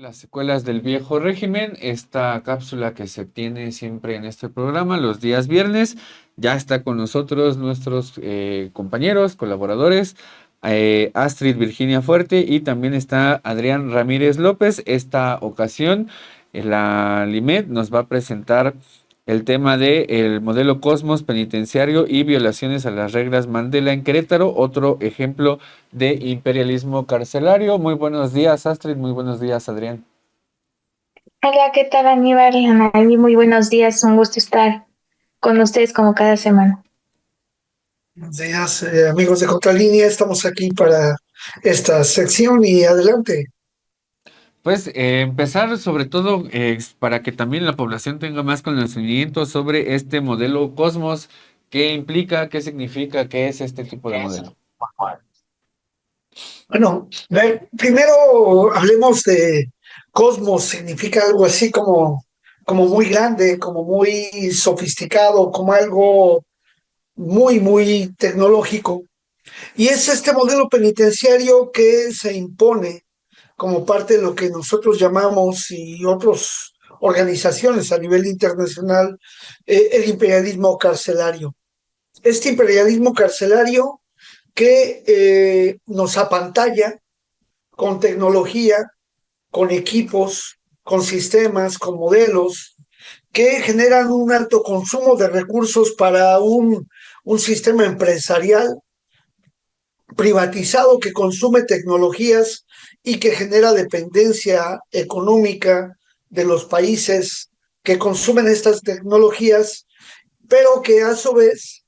Las secuelas del viejo régimen, esta cápsula que se tiene siempre en este programa los días viernes, ya está con nosotros nuestros compañeros, colaboradores, Astrid Virginia Fuerte y también está Adrián Ramírez López. Esta ocasión, la Limet nos va a presentar el tema de el modelo Cosmos penitenciario y violaciones a las reglas Mandela en Querétaro, otro ejemplo de imperialismo carcelario. Muy buenos días, Astrid. Muy buenos días, Adrián. Hola, ¿qué tal Aníbal? Anaí, muy buenos días, un gusto estar con ustedes como cada semana. Buenos días, amigos de Contralínea. Estamos aquí para esta sección y adelante. Pues empezar sobre todo para que también la población tenga más conocimiento sobre este modelo Cosmos, qué implica, qué significa, qué es este tipo de modelo. Bueno, primero hablemos de cosmos. Significa algo así como muy grande, como muy sofisticado, como algo muy tecnológico. Y es este modelo penitenciario que se impone como parte de lo que nosotros llamamos y otras organizaciones a nivel internacional, el imperialismo carcelario. Este imperialismo carcelario que nos apantalla con tecnología, con equipos, con sistemas, con modelos, que generan un alto consumo de recursos para un sistema empresarial privatizado que consume tecnologías y que genera dependencia económica de los países que consumen estas tecnologías, pero que a su vez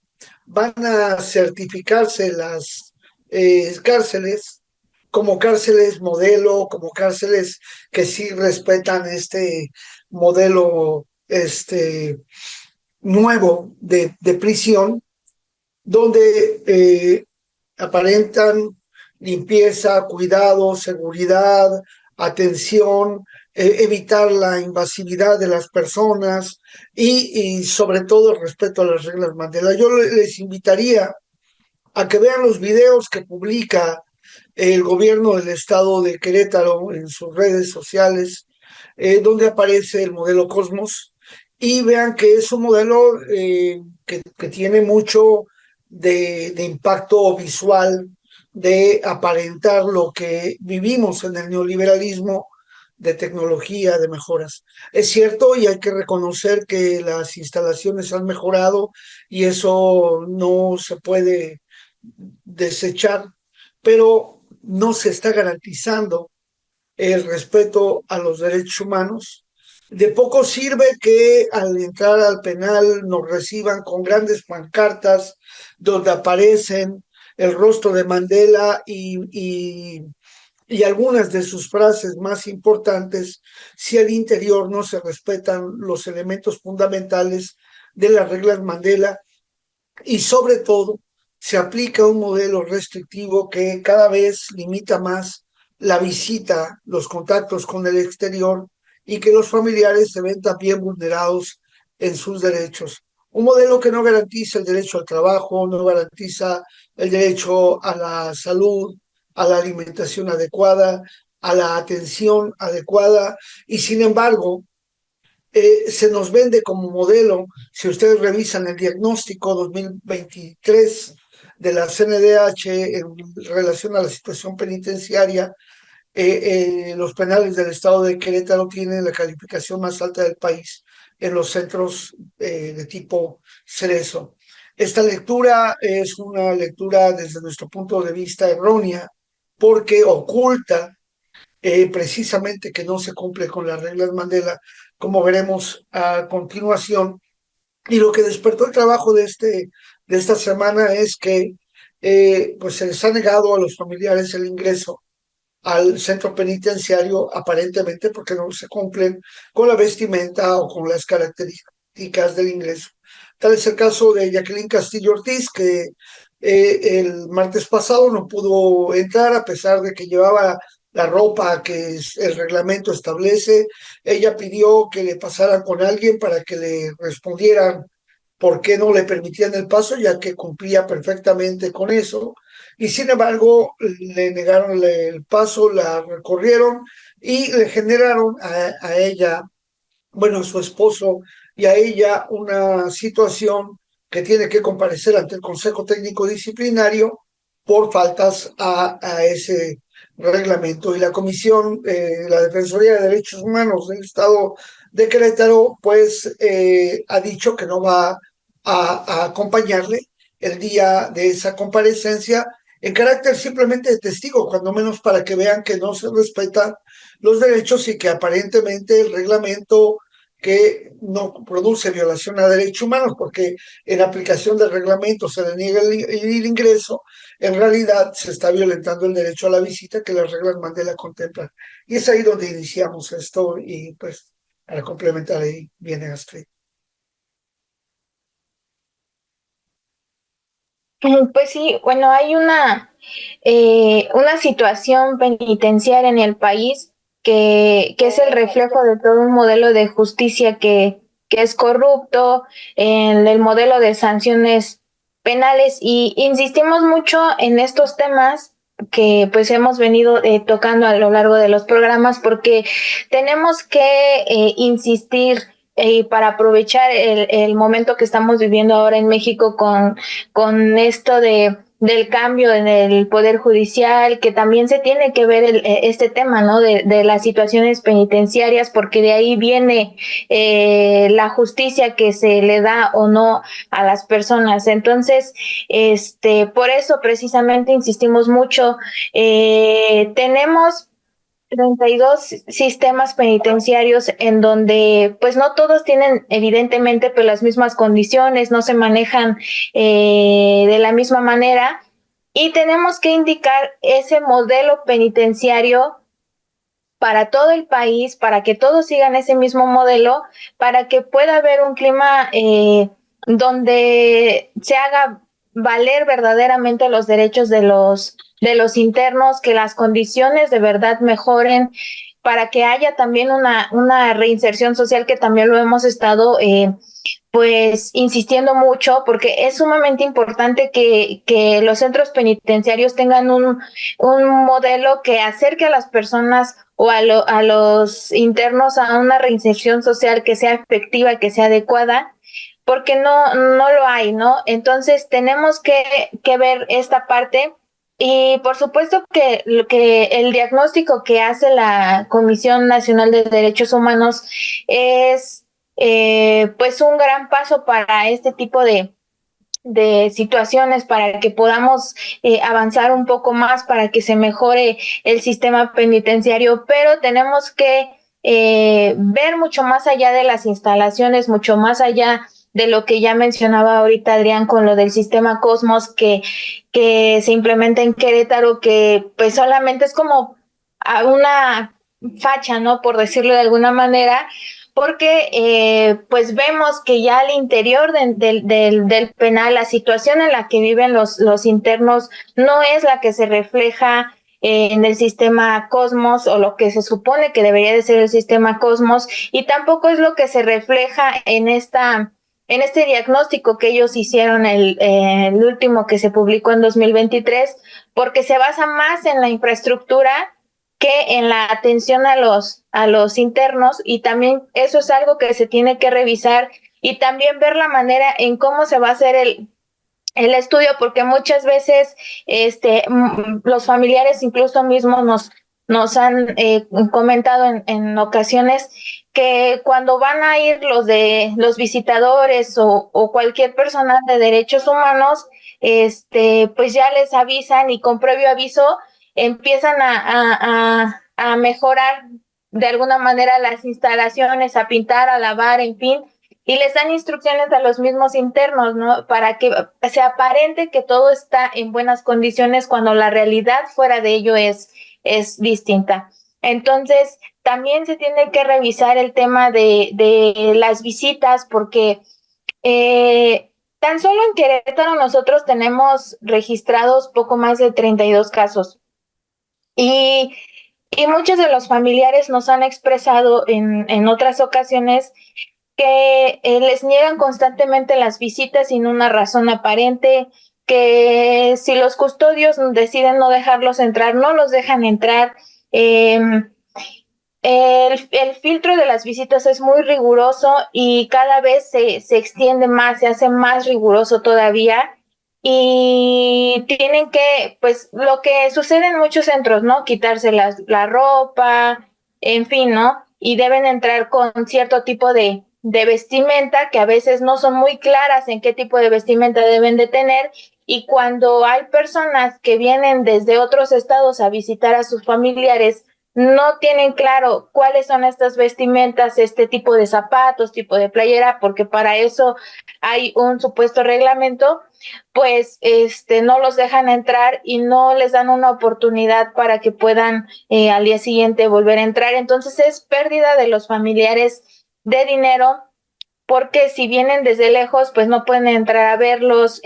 van a certificarse las cárceles como cárceles modelo, como cárceles que sí respetan este modelo nuevo de prisión, donde aparentan limpieza, cuidado, seguridad, atención, evitar la invasividad de las personas y sobre todo el respeto a las reglas Mandela. Yo les invitaría a que vean los videos que publica el gobierno del estado de Querétaro en sus redes sociales, donde aparece el modelo Cosmos, y vean que es un modelo que tiene mucho de impacto visual, de aparentar lo que vivimos en el neoliberalismo, de tecnología, de mejoras. Es cierto y hay que reconocer que las instalaciones han mejorado y eso no se puede desechar, pero no se está garantizando el respeto a los derechos humanos. De poco sirve que al entrar al penal nos reciban con grandes pancartas donde aparecen el rostro de Mandela y algunas de sus frases más importantes si al interior no se respetan los elementos fundamentales de las reglas Mandela y sobre todo se aplica un modelo restrictivo que cada vez limita más la visita, los contactos con el exterior y que los familiares se ven también vulnerados en sus derechos. Un modelo que no garantiza el derecho al trabajo, no garantiza el derecho a la salud, a la alimentación adecuada, a la atención adecuada y sin embargo se nos vende como modelo. Si ustedes revisan el diagnóstico 2023 de la CNDH en relación a la situación penitenciaria, los penales del estado de Querétaro tienen la calificación más alta del país en los centros de tipo Cerezo. Esta lectura es una lectura desde nuestro punto de vista errónea porque oculta precisamente que no se cumple con las reglas Mandela, como veremos a continuación. Y lo que despertó el trabajo de esta semana es que pues se les ha negado a los familiares el ingreso al centro penitenciario, aparentemente porque no se cumplen con la vestimenta o con las características del ingreso. Tal es el caso de Jacqueline Castillo Ortiz, que el martes pasado no pudo entrar a pesar de que llevaba la ropa que el reglamento establece. Ella pidió que le pasaran con alguien para que le respondieran por qué no le permitían el paso, ya que cumplía perfectamente con eso y sin embargo le negaron el paso, la recorrieron y le generaron a ella, bueno, a su esposo y a ella una situación que tiene que comparecer ante el Consejo Técnico Disciplinario por faltas a ese reglamento. Y la Comisión, la Defensoría de Derechos Humanos del Estado de Querétaro, pues ha dicho que no va a acompañarle el día de esa comparecencia en carácter simplemente de testigo, cuando menos para que vean que no se respetan los derechos y que aparentemente el reglamento que no produce violación a derechos humanos, porque en aplicación del reglamento se le niega el ingreso, en realidad se está violentando el derecho a la visita que las reglas Mandela contemplan. Y es ahí donde iniciamos esto y pues para complementar ahí viene Astrid. Pues sí, bueno, hay una situación penitenciaria en el país que es el reflejo de todo un modelo de justicia que es corrupto, en el modelo de sanciones penales, y insistimos mucho en estos temas que pues hemos venido tocando a lo largo de los programas, porque tenemos que insistir para aprovechar el momento que estamos viviendo ahora en México con esto del cambio en el Poder Judicial, que también se tiene que ver este tema, ¿no? De las situaciones penitenciarias, porque de ahí viene la justicia que se le da o no a las personas. Entonces, por eso precisamente insistimos mucho. Tenemos 32 sistemas penitenciarios en donde pues no todos tienen evidentemente pues las mismas condiciones, no se manejan de la misma manera, y tenemos que indicar ese modelo penitenciario para todo el país, para que todos sigan ese mismo modelo, para que pueda haber un clima donde se haga valer verdaderamente los derechos de los internos, que las condiciones de verdad mejoren, para que haya también una reinserción social, que también lo hemos estado pues insistiendo mucho, porque es sumamente importante que los centros penitenciarios tengan un modelo que acerque a las personas o a los internos a una reinserción social que sea efectiva, que sea adecuada, porque no lo hay, ¿no? Entonces tenemos que ver esta parte. Y por supuesto que el diagnóstico que hace la Comisión Nacional de Derechos Humanos es pues un gran paso para este tipo de situaciones, para que podamos avanzar un poco más, para que se mejore el sistema penitenciario, pero tenemos que ver mucho más allá de las instalaciones, mucho más allá de lo que ya mencionaba ahorita Adrián con lo del sistema Cosmos que se implementa en Querétaro, que pues solamente es como a una facha, ¿no? Por decirlo de alguna manera, porque pues vemos que ya al interior del penal la situación en la que viven los internos no es la que se refleja en el sistema Cosmos, o lo que se supone que debería de ser el sistema Cosmos, y tampoco es lo que se refleja en este diagnóstico que ellos hicieron, el último que se publicó en 2023, porque se basa más en la infraestructura que en la atención a los internos, y también eso es algo que se tiene que revisar, y también ver la manera en cómo se va a hacer el estudio, porque muchas veces los familiares incluso mismos nos han comentado en ocasiones que cuando van a ir los visitadores o cualquier persona de derechos humanos, pues ya les avisan, y con previo aviso empiezan a mejorar de alguna manera las instalaciones, a pintar, a lavar, en fin, y les dan instrucciones a los mismos internos, ¿no? Para que se aparente que todo está en buenas condiciones, cuando la realidad fuera de ello es distinta. Entonces, también se tiene que revisar el tema de las visitas, porque tan solo en Querétaro nosotros tenemos registrados poco más de 32 casos. Y, y muchos de los familiares nos han expresado en otras ocasiones que les niegan constantemente las visitas sin una razón aparente, que si los custodios deciden no dejarlos entrar, no los dejan entrar. El filtro de las visitas es muy riguroso y cada vez se extiende más, se hace más riguroso todavía. Y tienen que, pues, lo que sucede en muchos centros, ¿no? Quitarse la ropa, en fin, ¿no? Y deben entrar con cierto tipo de vestimenta que a veces no son muy claras en qué tipo de vestimenta deben de tener. Y cuando hay personas que vienen desde otros estados a visitar a sus familiares, no tienen claro cuáles son estas vestimentas, este tipo de zapatos, tipo de playera, porque para eso hay un supuesto reglamento, pues no los dejan entrar y no les dan una oportunidad para que puedan al día siguiente volver a entrar. Entonces es pérdida de los familiares de dinero, porque si vienen desde lejos, pues no pueden entrar a verlos,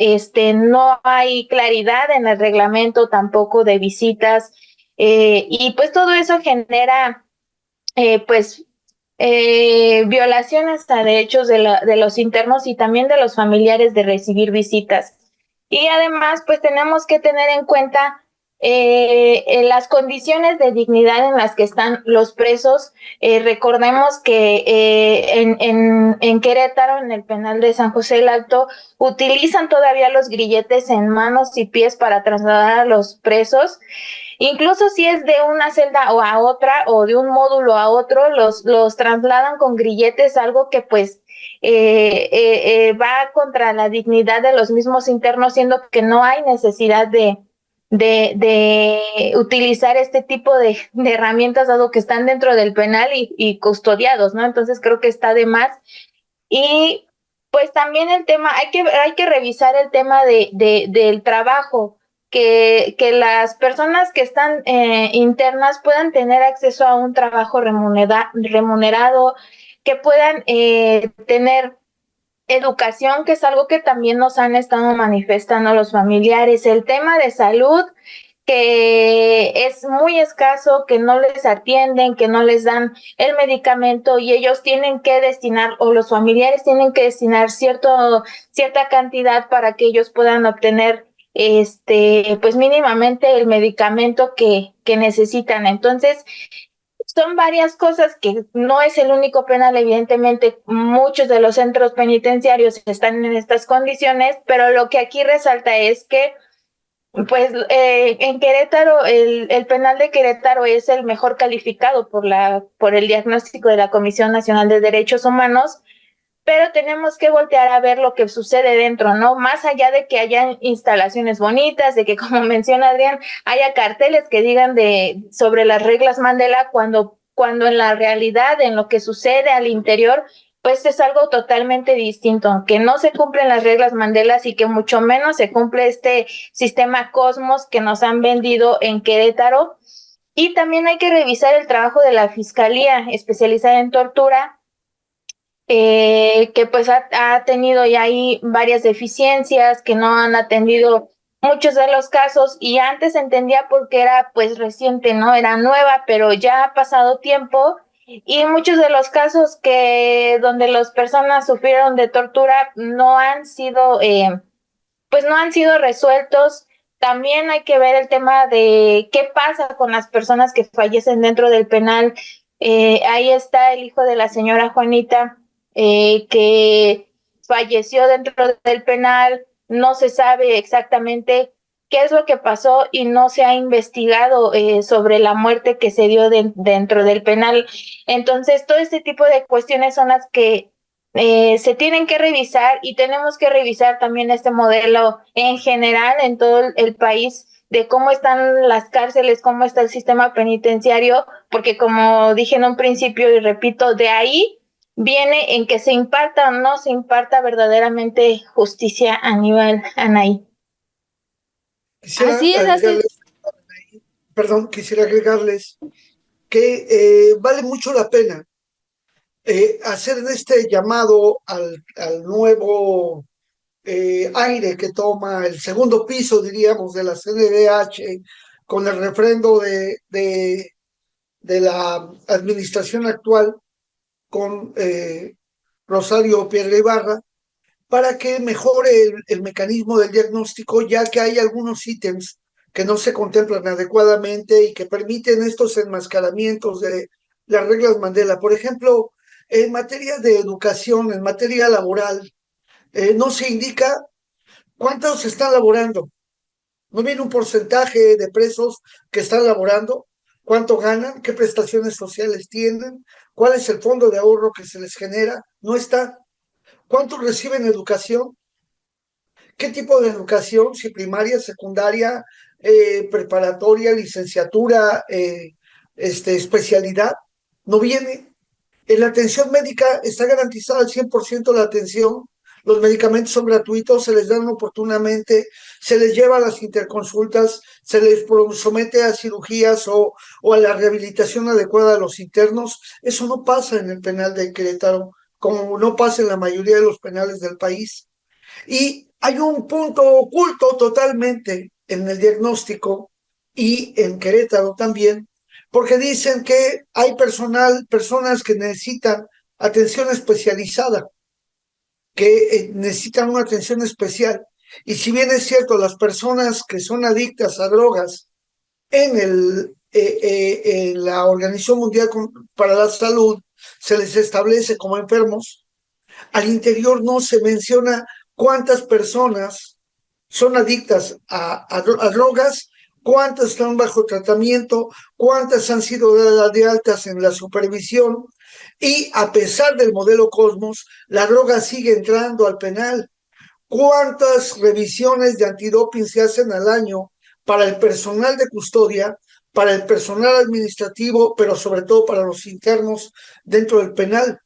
no hay claridad en el reglamento tampoco de visitas, y pues todo eso genera, pues, violaciones a derechos de los internos y también de los familiares de recibir visitas. Y además, pues tenemos que tener en cuenta en las condiciones de dignidad en las que están los presos. Recordemos que en Querétaro, en el penal de San José el Alto, utilizan todavía los grilletes en manos y pies para trasladar a los presos. Incluso si es de una celda o a otra o de un módulo a otro, los trasladan con grilletes, algo que pues va contra la dignidad de los mismos internos, siendo que no hay necesidad de utilizar este tipo de herramientas, dado que están dentro del penal y custodiados, ¿no? Entonces creo que está de más. Y pues también el tema, hay que revisar el tema del trabajo, que las personas que están internas puedan tener acceso a un trabajo remunerado, que puedan tener educación, que es algo que también nos han estado manifestando los familiares, el tema de salud, que es muy escaso, que no les atienden, que no les dan el medicamento y ellos tienen que destinar, o los familiares tienen que destinar cierta cantidad para que ellos puedan obtener pues mínimamente el medicamento que necesitan. Entonces, son varias cosas que no es el único penal, evidentemente muchos de los centros penitenciarios están en estas condiciones, pero lo que aquí resalta es que pues en Querétaro, el penal de Querétaro es el mejor calificado por el diagnóstico de la Comisión Nacional de Derechos Humanos, pero tenemos que voltear a ver lo que sucede dentro, ¿no? Más allá de que haya instalaciones bonitas, de que, como menciona Adrián, haya carteles que digan sobre las reglas Mandela, cuando en la realidad, en lo que sucede al interior, pues es algo totalmente distinto, que no se cumplen las reglas Mandela y que mucho menos se cumple este sistema Cosmos que nos han vendido en Querétaro. Y también hay que revisar el trabajo de la Fiscalía especializada en tortura, que pues ha tenido ya ahí varias deficiencias, que no han atendido muchos de los casos, y antes se entendía porque era pues reciente, ¿no? Era nueva, pero ya ha pasado tiempo y muchos de los casos que donde las personas sufrieron de tortura no han sido, pues no han sido resueltos. También hay que ver el tema de qué pasa con las personas que fallecen dentro del penal. Ahí está el hijo de la señora Juanita, que falleció dentro del penal. No se sabe exactamente qué es lo que pasó y no se ha investigado sobre la muerte que se dio dentro del penal. Entonces, todo este tipo de cuestiones son las que se tienen que revisar, y tenemos que revisar también este modelo en general en todo el país, de cómo están las cárceles, cómo está el sistema penitenciario, porque como dije en un principio y repito, de ahí viene en que se imparta o no se imparta verdaderamente justicia a nivel Anaí. Quisiera Así es, agregarles, perdón, quisiera agregarles que vale mucho la pena hacer este llamado al nuevo aire que toma el segundo piso, diríamos, de la CNDH con el refrendo de la administración actual con Rosario Piedra Ibarra, para que mejore el mecanismo del diagnóstico, ya que hay algunos ítems que no se contemplan adecuadamente y que permiten estos enmascaramientos las reglas Mandela. Por ejemplo, en materia de educación, en materia laboral, no se indica cuántos están laborando. No viene un porcentaje de presos que están laborando, cuánto ganan, qué prestaciones sociales tienen, cuál es el fondo de ahorro que se les genera. No está. ¿Cuántos reciben educación? ¿Qué tipo de educación? Si primaria, secundaria, preparatoria, licenciatura, especialidad. No viene. En la atención médica está garantizada al 100% la atención, los medicamentos son gratuitos, se les dan oportunamente, se les lleva a las interconsultas, se les somete a cirugías o a la rehabilitación adecuada a los internos. Eso no pasa en el penal de Querétaro, como no pasa en la mayoría de los penales del país. Y hay un punto oculto totalmente en el diagnóstico y en Querétaro también, porque dicen que hay personas que necesitan atención especializada, que necesitan una atención especial. Y si bien es cierto, las personas que son adictas a drogas en la Organización Mundial para la Salud se les establece como enfermos, al interior no se menciona cuántas personas son adictas a drogas, cuántas están bajo tratamiento, cuántas han sido dadas de altas en la supervisión, y a pesar del modelo Cosmos, la droga sigue entrando al penal. ¿Cuántas revisiones de antidoping se hacen al año para el personal de custodia, para el personal administrativo, pero sobre todo para los internos dentro del penal?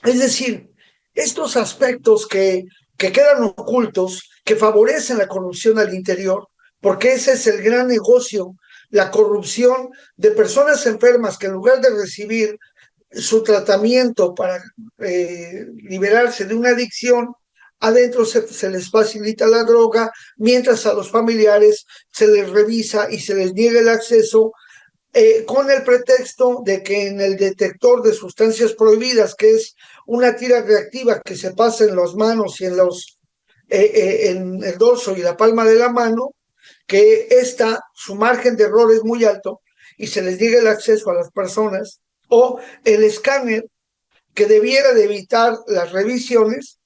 Es decir, estos aspectos que quedan ocultos, que favorecen la corrupción al interior, porque ese es el gran negocio, la corrupción de personas enfermas que en lugar de recibir su tratamiento para liberarse de una adicción, adentro se les facilita la droga, mientras a los familiares se les revisa y se les niega el acceso con el pretexto de que en el detector de sustancias prohibidas, que es una tira reactiva que se pasa en las manos y en el dorso y la palma de la mano, que su margen de error es muy alto y se les niega el acceso a las personas, o el escáner que debiera de evitar las revisiones.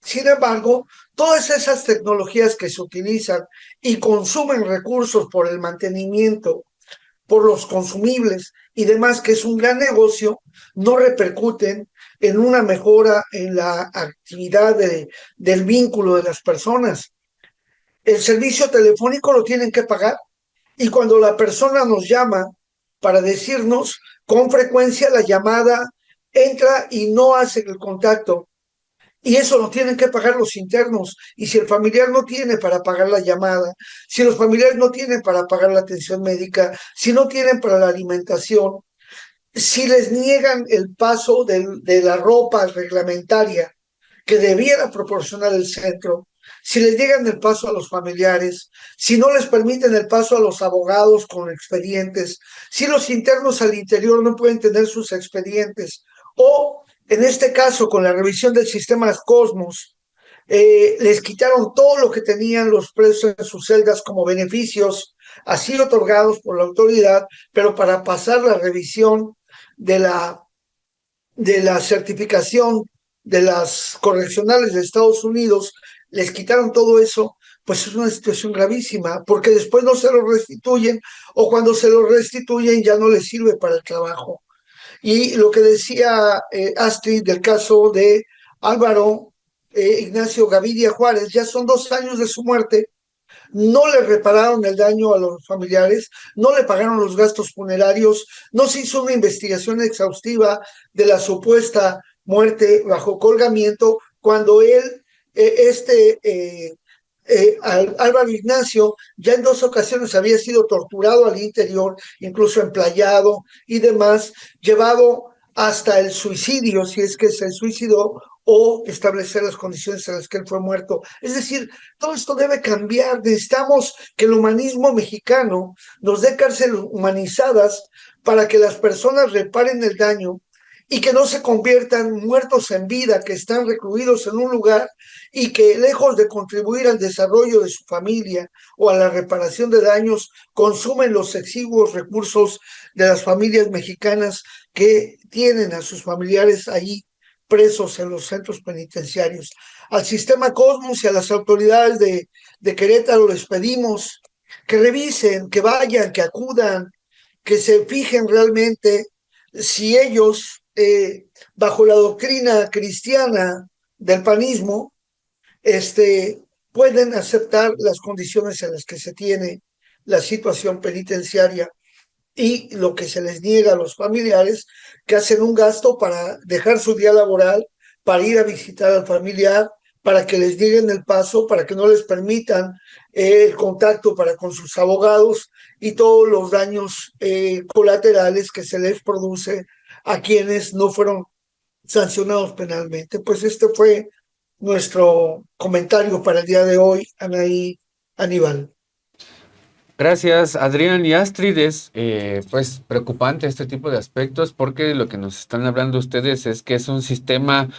Sin embargo, todas esas tecnologías que se utilizan y consumen recursos por el mantenimiento, por los consumibles y demás, que es un gran negocio, no repercuten en una mejora en la actividad del vínculo de las personas. El servicio telefónico lo tienen que pagar, y cuando la persona nos llama para decirnos, con frecuencia la llamada entra y no hace el contacto. Y eso lo tienen que pagar los internos. Y si el familiar no tiene para pagar la llamada, si los familiares no tienen para pagar la atención médica, si no tienen para la alimentación, si les niegan el paso de la ropa reglamentaria que debiera proporcionar el centro, si les niegan el paso a los familiares, si no les permiten el paso a los abogados con expedientes, si los internos al interior no pueden tener sus expedientes, o en este caso con la revisión del sistema Cosmos, les quitaron todo lo que tenían los presos en sus celdas como beneficios, así otorgados por la autoridad, pero para pasar la revisión de la certificación de las correccionales de Estados Unidos, les quitaron todo eso. Pues es una situación gravísima, porque después no se lo restituyen, o cuando se lo restituyen ya no les sirve para el trabajo. Y lo que decía Astrid del caso de Álvaro Ignacio Gaviria Juárez, ya son 2 años de su muerte, no le repararon el daño a los familiares, no le pagaron los gastos funerarios, no se hizo una investigación exhaustiva de la supuesta muerte bajo colgamiento, cuando él, Álvaro Ignacio, ya en 2 ocasiones había sido torturado al interior, incluso emplayado y demás, llevado hasta el suicidio, si es que se suicidó, o establecer las condiciones en las que él fue muerto. Es decir, todo esto debe cambiar. Necesitamos que el humanismo mexicano nos dé cárceles humanizadas para que las personas reparen el daño y que no se conviertan muertos en vida, que están recluidos en un lugar y que lejos de contribuir al desarrollo de su familia o a la reparación de daños, consumen los exiguos recursos de las familias mexicanas que tienen a sus familiares ahí presos en los centros penitenciarios. Al sistema Cosmos y a las autoridades de Querétaro les pedimos que revisen, que vayan, que acudan, que se fijen realmente si ellos, bajo la doctrina cristiana del panismo, pueden aceptar las condiciones en las que se tiene la situación penitenciaria y lo que se les niega a los familiares que hacen un gasto para dejar su día laboral, para ir a visitar al familiar, para que les nieguen el paso, para que no les permitan el contacto para con sus abogados y todos los daños colaterales que se les produce a quienes no fueron sancionados penalmente. Pues este fue nuestro comentario para el día de hoy, Anaí Aníbal. Gracias, Adrián y Astrid. Es pues preocupante este tipo de aspectos porque lo que nos están hablando ustedes es que es un sistema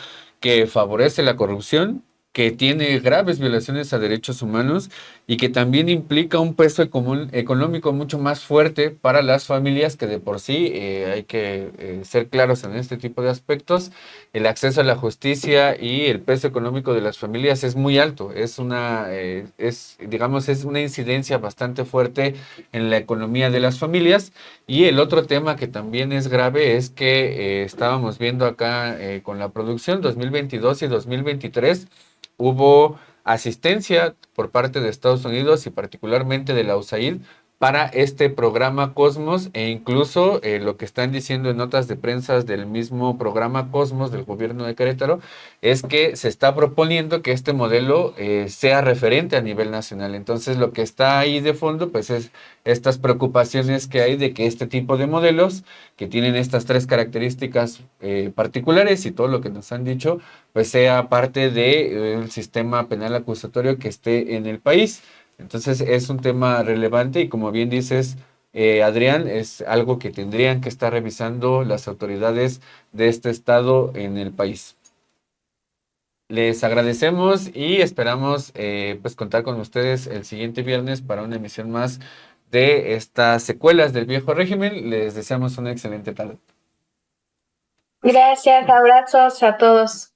que favorece la corrupción, que tiene graves violaciones a derechos humanos y que también implica un peso económico mucho más fuerte para las familias que de por sí, hay que ser claros en este tipo de aspectos. El acceso a la justicia y el peso económico de las familias es muy alto. Digamos, es una incidencia bastante fuerte en la economía de las familias. Y el otro tema que también es grave es que estábamos viendo acá con la producción 2022 y 2023 hubo asistencia por parte de Estados Unidos y particularmente de la USAID para este programa Cosmos, e incluso lo que están diciendo en notas de prensa del mismo programa Cosmos del gobierno de Querétaro es que se está proponiendo que este modelo sea referente a nivel nacional. Entonces lo que está ahí de fondo pues es estas preocupaciones que hay de que este tipo de modelos que tienen estas tres características particulares y todo lo que nos han dicho pues sea parte del sistema penal acusatorio que esté en el país. Entonces es un tema relevante y como bien dices, Adrián, es algo que tendrían que estar revisando las autoridades de este estado en el país. Les agradecemos y esperamos pues contar con ustedes el siguiente viernes para una emisión más de estas secuelas del viejo régimen. Les deseamos una excelente tarde. Gracias, abrazos a todos.